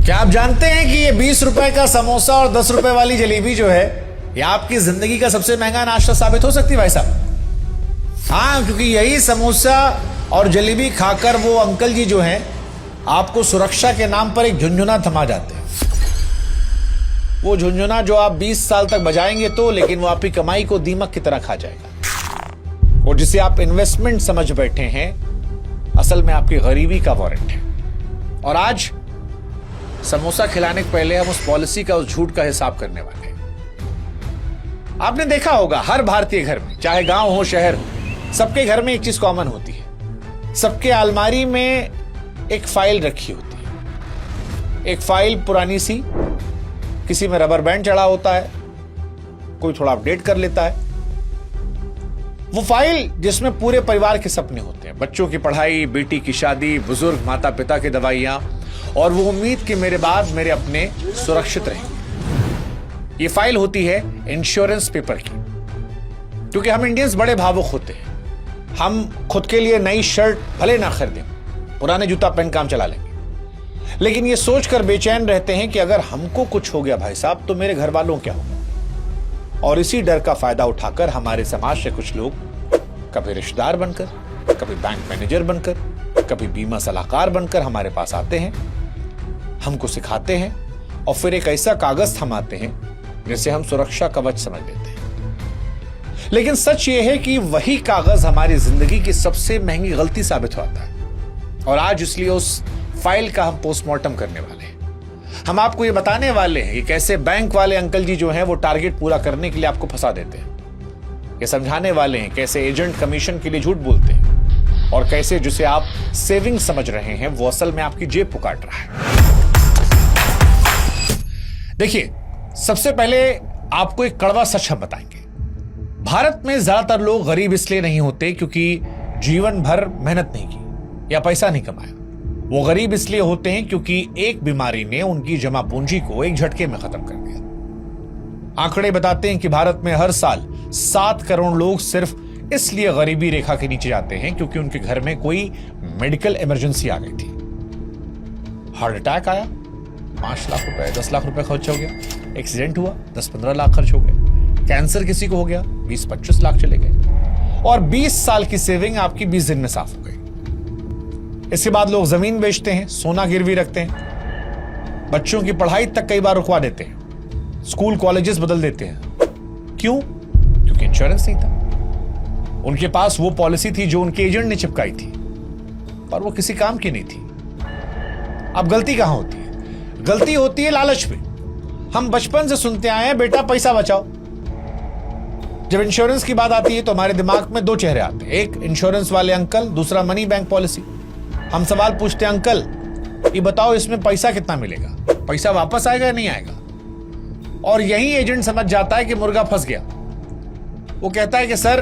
क्या आप जानते हैं कि ये 20 रुपए का समोसा और 10 रुपए वाली जलेबी जो है ये आपकी जिंदगी का सबसे महंगा नाश्ता साबित हो सकती है भाई साहब। हाँ, क्योंकि यही समोसा और जलेबी खाकर वो अंकल जी जो हैं आपको सुरक्षा के नाम पर एक झुनझुना थमा जाते हैं। वो झुनझुना जो आप 20 साल तक बजाएंगे तो, लेकिन वो आपकी कमाई को दीमक की तरह खा जाएगा। और जिसे आप इन्वेस्टमेंट समझ बैठे हैं, असल में आपकी गरीबी का वारंट है। और आज समोसा खिलाने के पहले हम उस पॉलिसी का, उस झूठ का हिसाब करने वाले हैं। आपने देखा होगा हर भारतीय घर में, चाहे गांव हो शहर, सबके घर में एक चीज कॉमन होती है। सबके अलमारी में एक फाइल रखी होती है। एक फाइल पुरानी सी, किसी में रबर बैंड चढ़ा होता है, कोई थोड़ा अपडेट कर लेता है। वो फाइल जिसमें पूरे परिवार के सपने होते हैं, बच्चों की पढ़ाई, बेटी की शादी, बुजुर्ग माता पिता की दवाइयां, और वो उम्मीद कि मेरे बाद मेरे अपने सुरक्षित रहेंगे। ये फाइल होती है इंश्योरेंस पेपर की। क्योंकि हम इंडियंस बड़े भावुक होते हैं। हम खुद के लिए नई शर्ट भले ना खरीदें, पुराने जूता पहन काम चला लेंगे, लेकिन ये सोचकर बेचैन रहते हैं कि अगर हमको कुछ हो गया भाई साहब तो मेरे घर वालों क्या होगा। और इसी डर का फायदा उठाकर हमारे समाज से कुछ लोग कभी रिश्तेदार बनकर, कभी बैंक मैनेजर बनकर, कभी बीमा सलाहकार बनकर हमारे पास आते हैं, हमको सिखाते हैं और फिर एक ऐसा कागज थमाते हैं जिसे हम सुरक्षा कवच समझ लेते हैं। लेकिन सच यह है कि वही कागज हमारी जिंदगी की सबसे महंगी गलती साबित होता है। और आज इसलिए उस फाइल का हम पोस्टमार्टम करने वाले हैं। हम आपको ये बताने वाले हैं कि कैसे बैंक वाले अंकल जी जो हैं वो टारगेट पूरा करने के लिए आपको फंसा देते हैं। ये समझाने वाले हैं कैसे एजेंट कमीशन के लिए झूठ बोलते हैं और कैसे जिसे आप सेविंग समझ रहे हैं वो असल में आपकी जेब को काट रहा है। देखिए, सबसे पहले आपको एक कड़वा सच हम बताएंगे। भारत में ज्यादातर लोग गरीब इसलिए नहीं होते क्योंकि जीवन भर मेहनत नहीं की या पैसा नहीं कमाया। वो गरीब इसलिए होते हैं क्योंकि एक बीमारी ने उनकी जमा पूंजी को एक झटके में खत्म कर दिया। आंकड़े बताते हैं कि भारत में हर साल 7 करोड़ लोग सिर्फ इसलिए गरीबी रेखा के नीचे जाते हैं क्योंकि उनके घर में कोई मेडिकल इमरजेंसी आ गई थी। हार्ट अटैक आया, 5 लाख रुपए, 10 लाख रुपए खर्च हो गया। एक्सीडेंट हुआ, 10-15 लाख खर्च हो गए। कैंसर किसी को हो गया, 20-25 लाख चले गए। और 20 साल की सेविंग आपकी 20 दिन में साफ हो गई। इसके बाद लोग जमीन बेचते हैं, सोना गिरवी रखते हैं, बच्चों की पढ़ाई तक कई बार रुकवा देते हैं, स्कूल कॉलेजेस बदल देते हैं। क्यों? क्योंकि इंश्योरेंस नहीं था। उनके पास वो पॉलिसी थी जो उनके एजेंट ने चिपकाई थी, पर वो किसी काम की नहीं थी। अब गलती कहां होती है? गलती होती है लालच पे। हम बचपन से सुनते आए हैं, बेटा पैसा बचाओ। जब इंश्योरेंस की बात आती है तो हमारे दिमाग में 2 चेहरे आते हैं, एक इंश्योरेंस वाले अंकल, दूसरा मनी बैंक पॉलिसी। हम सवाल पूछते हैं, अंकल ये बताओ इसमें पैसा कितना मिलेगा, पैसा वापस आएगा या नहीं आएगा? और यही एजेंट समझ जाता है कि मुर्गा फंस गया। वो कहता है कि सर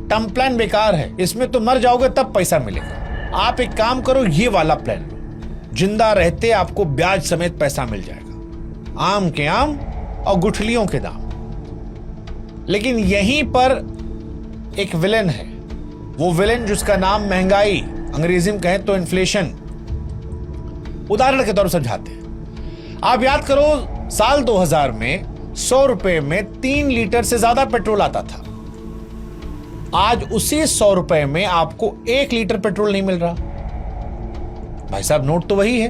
टर्म प्लान बेकार है, इसमें तो मर जाओगे तब पैसा मिलेगा। आप एक काम करो, ये वाला प्लान लो, जिंदा रहते आपको ब्याज समेत पैसा मिल जाएगा, आम के आम और गुठलियों के दाम। लेकिन यहीं पर एक विलेन है, वो विलेन जिसका नाम महंगाई, अंग्रेजी में कहें तो इन्फ्लेशन। उदाहरण के तौर पर समझाते हैं। आप याद करो, साल 2000 में 100 रुपए में 3 लीटर से ज्यादा पेट्रोल आता था। आज उसी 100 रुपए में आपको 1 लीटर पेट्रोल नहीं मिल रहा। भाई साहब, नोट तो वही है,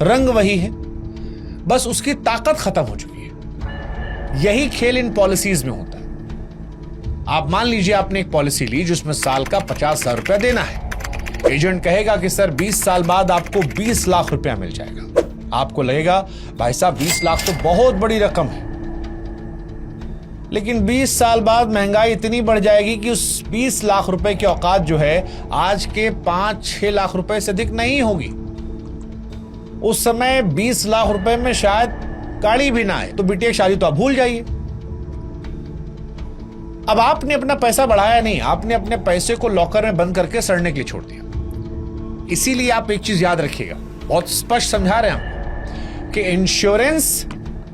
रंग वही है, बस उसकी ताकत खत्म हो चुकी है। यही खेल इन पॉलिसीज में होता है। आप मान लीजिए आपने एक पॉलिसी ली जिसमें साल का 50,000 रुपया देना है। एजेंट कहेगा कि सर 20 साल बाद आपको 20 लाख रुपया मिल जाएगा। आपको लगेगा भाई साहब 20 लाख तो बहुत बड़ी रकम है। लेकिन 20 साल बाद महंगाई इतनी बढ़ जाएगी कि उस 20 लाख रुपए की औकात जो है आज के 5-6 लाख रुपए से अधिक नहीं होगी। उस समय 20 लाख रुपए में शायद गाड़ी भी ना आए, तो बेटी की शादी तो आप भूल जाइए। अब आपने अपना पैसा बढ़ाया नहीं, आपने अपने पैसे को लॉकर में बंद करके सड़ने के लिए छोड़ दिया। इसीलिए आप एक चीज याद रखिएगा, बहुत स्पष्ट समझा रहे हैं हम कि इंश्योरेंस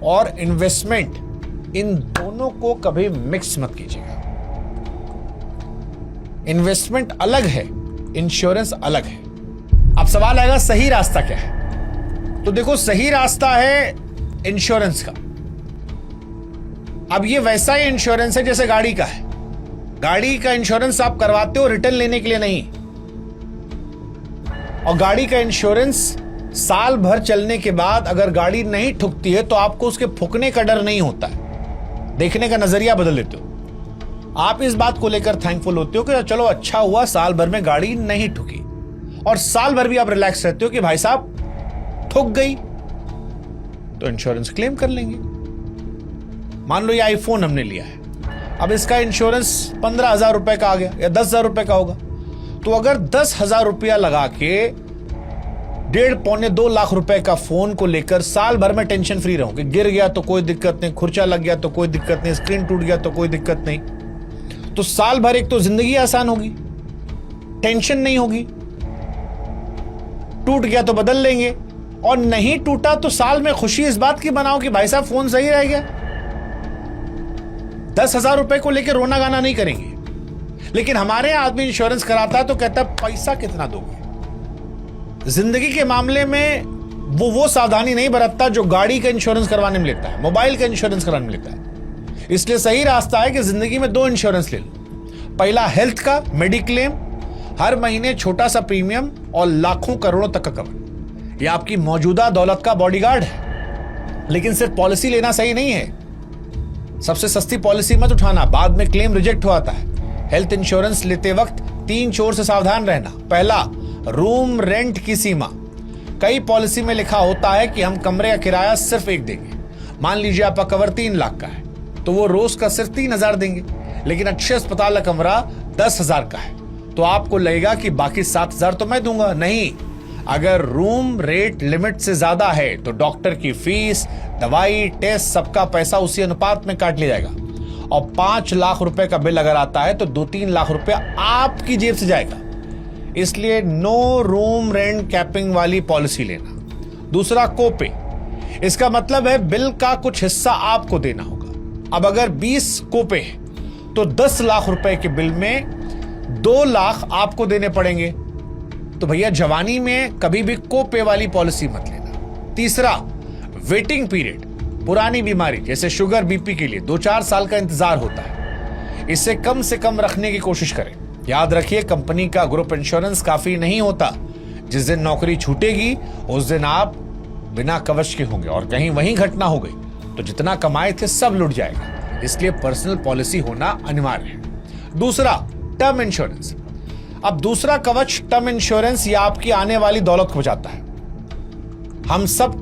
और इन्वेस्टमेंट, इन दोनों को कभी मिक्स मत कीजिएगा। इन्वेस्टमेंट अलग है, इंश्योरेंस अलग है। अब सवाल आएगा सही रास्ता क्या है? तो देखो, सही रास्ता है इंश्योरेंस का। अब ये वैसा ही इंश्योरेंस है जैसे गाड़ी का है। गाड़ी का इंश्योरेंस आप करवाते हो रिटर्न लेने के लिए नहीं, और गाड़ी का इंश्योरेंस साल भर चलने के बाद अगर गाड़ी नहीं ठुकती है तो आपको उसके फूकने का डर नहीं होता है। देखने का नजरिया बदल देते हो। आप इस बात को लेकर थैंकफुल होते हो कि चलो अच्छा हुआ साल भर में गाड़ी नहीं ठुकी, और साल भर भी आप रिलैक्स रहते हो कि भाई साहब ठुक गई तो इंश्योरेंस क्लेम कर लेंगे। मान लो ये आईफोन हमने लिया है, अब इसका इंश्योरेंस 15,000 रुपए का आ गया या 10,000 रुपए का होगा, तो अगर 10,000 रुपया लगा के 1.5-2 लाख रुपए का फोन को लेकर साल भर में टेंशन फ्री रहूं कि गिर गया तो कोई दिक्कत नहीं, खुर्चा लग गया तो कोई दिक्कत नहीं, स्क्रीन टूट गया तो कोई दिक्कत नहीं, तो साल भर एक तो जिंदगी आसान होगी, टेंशन नहीं होगी। टूट गया तो बदल लेंगे, और नहीं टूटा तो साल में खुशी इस बात की बनाओ कि भाई साहब फोन सही रह गया। 10,000 रुपए को लेकर रोना गाना नहीं करेंगे। लेकिन हमारे यहां आदमी इंश्योरेंस कराता है तो कहता है पैसा कितना दोगे। जिंदगी के मामले में वो सावधानी नहीं बरतता जो गाड़ी का इंश्योरेंस करवाने में लेता है, मोबाइल का इंश्योरेंस कराने में लेता है। इसलिए सही रास्ता है कि जिंदगी में 2 इंश्योरेंस ले लो। पहला हेल्थ का मेडिक्लेम, हर महीने छोटा सा प्रीमियम और लाखों करोड़ों तक का कवर। यह आपकी मौजूदा दौलत का बॉडीगार्ड है। लेकिन सिर्फ पॉलिसी लेना सही नहीं है। सबसे सस्ती पॉलिसी मत उठाना, बाद में क्लेम रिजेक्ट हो आता है। हेल्थ इंश्योरेंस लेते वक्त 3 चोर से सावधान रहना। पहला, रूम रेंट की सीमा। कई पॉलिसी में लिखा होता है कि हम कमरे का किराया सिर्फ 1 देंगे। मान लीजिए आपका कवर 3 लाख का है तो वो रोज का सिर्फ 3,000 देंगे, लेकिन अच्छे अस्पताल का कमरा 10,000 का है तो आपको लगेगा कि बाकी 7,000 तो मैं दूंगा। नहीं, अगर रूम रेट लिमिट से ज्यादा है तो डॉक्टर की फीस, दवाई, टेस्ट, सबका पैसा उसी अनुपात में काट लिया जाएगा, और 5 लाख रुपए का बिल अगर आता है तो 2-3 लाख रुपए आपकी जेब से जाएगा। इसलिए नो रूम रेंट कैपिंग वाली पॉलिसी लेना। दूसरा, कोपे। इसका मतलब है बिल का कुछ हिस्सा आपको देना होगा। अब अगर 20 कोपे है तो 10 लाख रुपए के बिल में 2 लाख आपको देने पड़ेंगे। तो भैया जवानी में कभी भी कोपे वाली पॉलिसी मत लेना। तीसरा, वेटिंग पीरियड। पुरानी बीमारी जैसे शुगर, बीपी के लिए 2-4 साल का इंतजार होता है। इसे कम से कम रखने की कोशिश करें। याद रखिए, कंपनी का ग्रुप इंश्योरेंस काफी नहीं होता। जिस दिन नौकरी छूटेगी उस दिन आप बिना कवच के होंगे, और कहीं वहीं घटना हो गई तो जितना कमाए थे सब लुट जाएगा। इसलिए पर्सनल पॉलिसी होना अनिवार्य है। दूसरा, टर्म इंश्योरेंस। अब दूसरा कवच टर्म इंश्योरेंस, ये आपकी आने वाली दौलत को बचाता है। हम सब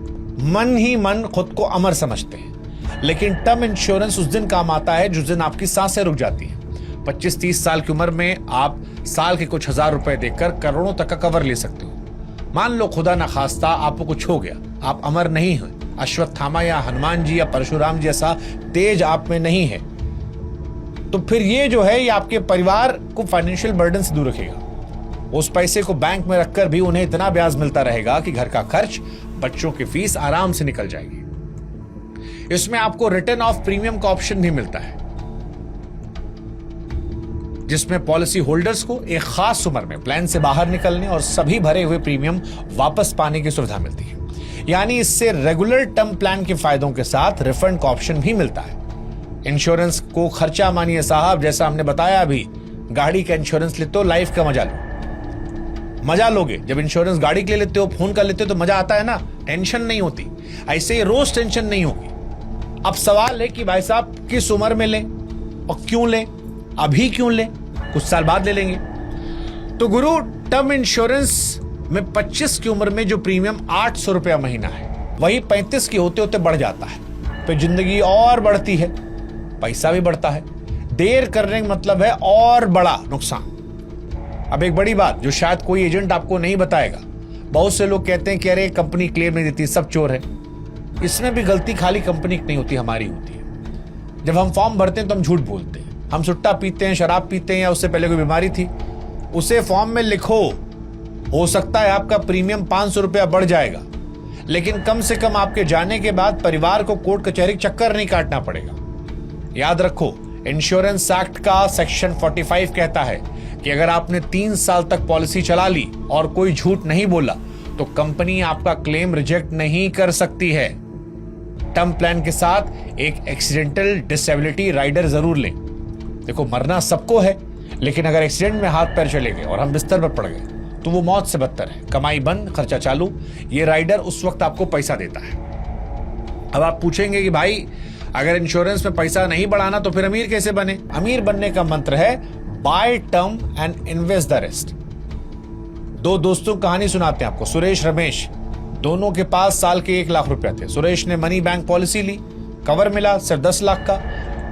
मन ही मन खुद को अमर समझते हैं, लेकिन टर्म इंश्योरेंस उस दिन काम आता है जिस दिन आपकी सांसें रुक जाती हैं। 25-30 साल की उम्र में आप साल के कुछ हजार रुपए देकर करोड़ों तक का कवर ले सकते हो। मान लो खुदा न खास्ता आपको कुछ हो गया, आप अमर नहीं हैं, अश्वत्थामा या हनुमान जी या परशुराम जैसा तेज आप में नहीं है, तो फिर ये जो है ये आपके परिवार को फाइनेंशियल बर्डन से दूर रखेगा। उस पैसे को बैंक में रखकर भी उन्हें इतना ब्याज मिलता रहेगा कि घर का खर्च, बच्चों की फीस आराम से निकल जाएगी। इसमें आपको रिटर्न ऑफ प्रीमियम का ऑप्शन भी मिलता है, जिसमें पॉलिसी होल्डर्स को एक खास उम्र में प्लान से बाहर निकलने और सभी भरे हुए प्रीमियम वापस पाने की सुविधा मिलती है। यानी इससे रेगुलर टर्म प्लान के फायदों के साथ रिफंड का ऑप्शन भी मिलता है। इंश्योरेंस को खर्चा मानिए साहब, जैसा हमने बताया अभी, गाड़ी का इंश्योरेंस लेते हो, लाइफ का मजा लो। मजा लोगे जब इंश्योरेंस गाड़ी के लिए लेते हो, फोन का लेते हो तो मजा आता है ना, टेंशन नहीं होती। ऐसे ही रोज टेंशन नहीं होगी। अब सवाल है कि भाई साहब किस उम्र में लें और क्यों लें, अभी क्यों लें, कुछ साल बाद ले लेंगे। तो गुरु, टर्म इंश्योरेंस में 25 की उम्र में जो प्रीमियम 800 रुपया महीना है, वही 35 के होते होते बढ़ जाता है। फिर जिंदगी और बढ़ती है, पैसा भी बढ़ता है। देर करने का मतलब है और बड़ा नुकसान। अब एक बड़ी बात जो शायद कोई एजेंट आपको नहीं बताएगा, बहुत से लोग कहते हैं कि अरे कंपनी क्लेम नहीं देती, सब चोर है। इसमें भी गलती खाली कंपनी की नहीं होती, हमारी होती है। जब हम फॉर्म भरते हैं तो हम झूठ बोलते हैं। हम सुट्टा पीते हैं, शराब पीते हैं, या उससे पहले कोई बीमारी थी, उसे फॉर्म में लिखो। हो सकता है आपका प्रीमियम 500 रुपया बढ़ जाएगा, लेकिन कम से कम आपके जाने के बाद परिवार को कोर्ट कचहरी चक्कर नहीं काटना पड़ेगा। याद रखो, इंश्योरेंस एक्ट का सेक्शन 45 कहता है कि अगर आपने 3 साल तक पॉलिसी चला ली और कोई झूठ नहीं बोला तो कंपनी आपका क्लेम रिजेक्ट नहीं कर सकती है। टर्म प्लान के साथ एक एक्सीडेंटल डिसेबिलिटी राइडर जरूर लें। देखो, मरना सबको है, लेकिन अगर एक्सीडेंट में हाथ पैर चले गए और हम बिस्तर पर पड़ गए तो वो मौत से बदतर है। कमाई बंद, खर्चा चालू। ये राइडर उस वक्त आपको पैसा देता है। अब आप पूछेंगे कि भाई अगर इंश्योरेंस में पैसा नहीं बढ़ाना तो फिर अमीर कैसे बने? अमीर बनने का मंत्र है by term and invest the rest. दो दोस्तों की कहानी सुनाते हैं आपको, सुरेश रमेश। दोनों के पास साल के 1 लाख रुपया थे। सुरेश ने मनी बैंक पॉलिसी ली, कवर मिला सिर्फ 10 लाख का।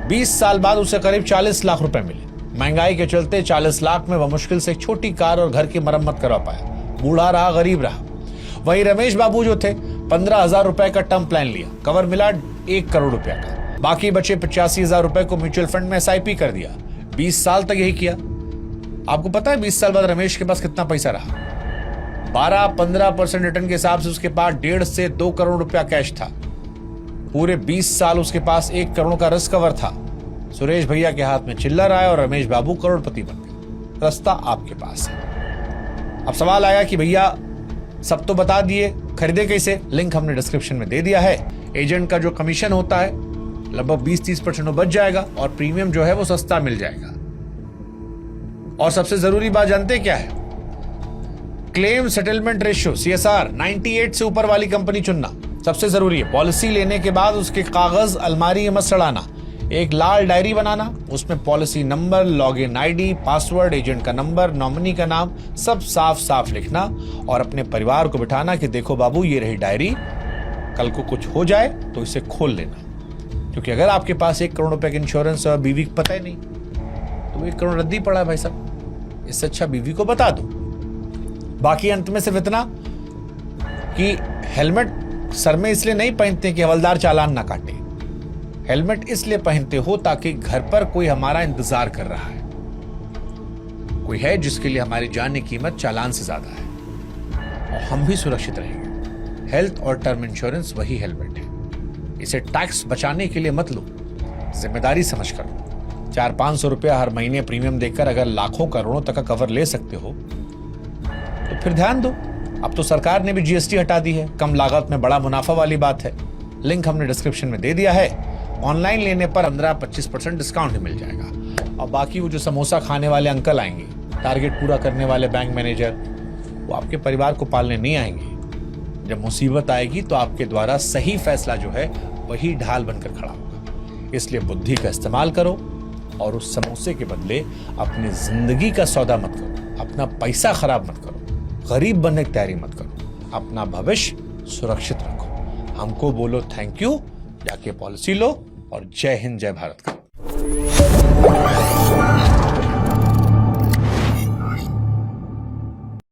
20 साल बाद उसे करीब 40 लाख रुपए मिले। महंगाई के चलते 40 लाख में वह मुश्किल से एक छोटी कार और घर की मरम्मत करवा पाया। बूढ़ा रहा, गरीब रहा। वहीं रमेश बाबू जो थे, 15,000 रुपए का टर्म प्लान लिया, कवर मिला 1 करोड़ रुपया का। बाकी बचे 85,000 रुपए को म्यूचुअल फंड में SIP कर दिया। 20 साल तक यही किया। आपको पता है 20 साल बाद रमेश के पास कितना पैसा रहा? 12-15% रिटर्न के हिसाब से उसके पास 1.5 से 2 करोड़ रुपया कैश था। पूरे 20 साल उसके पास 1 करोड़ का रिस्क कवर था। सुरेश भैया के हाथ में चिल्लर आया और रमेश बाबू करोड़पति बन गए। रास्ता आपके पास है। अब सवाल आया कि भैया सब तो बता दिए, खरीदे कैसे? लिंक हमने डिस्क्रिप्शन में दे दिया है। एजेंट का जो कमीशन होता है लगभग 20-30% बच जाएगा और प्रीमियम जो है वो सस्ता मिल जाएगा। और सबसे जरूरी बात जानते क्या है? क्लेम सेटलमेंट रेशियो CSR 98 से ऊपर वाली कंपनी चुनना सबसे जरूरी है। पॉलिसी लेने के बाद उसके कागज अलमारी में मत सड़ाना। एक लाल डायरी बनाना, उसमें policy number, login ID, password, agent का नंबर, नॉमिनी का नाम सब साफ साफ लिखना और अपने परिवार को बिठाना कि देखो बाबू ये रही डायरी, कल को कुछ हो जाए तो इसे खोल लेना। क्योंकि अगर आपके पास 1 करोड़ रुपए का इंश्योरेंस और बीवी को पता ही नहीं तो 1 करोड़ रद्दी पड़ा है भाई साहब। इससे अच्छा बीवी को बता दो। बाकी अंत में सिर्फ इतना कि हेलमेट सर में इसलिए नहीं पहनते कि हवलदार चालान ना काटे। हेलमेट इसलिए पहनते हो ताकि घर पर कोई हमारा इंतजार कर रहा है, कोई है जिसके लिए हमारी जान की कीमत चालान से ज्यादा है और हम भी सुरक्षित रहेंगे। हेल्थ और टर्म इंश्योरेंस वही हेलमेट है। इसे टैक्स बचाने के लिए मत लो, जिम्मेदारी समझ कर लो। 400-500 रुपया हर महीने प्रीमियम देकर अगर लाखों करोड़ों तक का कवर ले सकते हो तो फिर ध्यान दो। अब तो सरकार ने भी GST हटा दी है। कम लागत में बड़ा मुनाफा वाली बात है। लिंक हमने डिस्क्रिप्शन में दे दिया है। ऑनलाइन लेने पर 15-25% डिस्काउंट ही मिल जाएगा। और बाकी वो जो समोसा खाने वाले अंकल आएंगे, टारगेट पूरा करने वाले बैंक मैनेजर, वो आपके परिवार को पालने नहीं आएंगे। जब मुसीबत आएगी तो आपके द्वारा सही फैसला जो है वही ढाल बनकर खड़ा होगा। इसलिए बुद्धि का इस्तेमाल करो और उस समोसे के बदले अपनी जिंदगी का सौदा मत करो। अपना पैसा खराब मत करो, गरीब बनने की तैयारी मत करो। अपना भविष्य सुरक्षित रखो। हमको बोलो थैंक यू, जाके पॉलिसी लो और जय हिंद जय भारत का।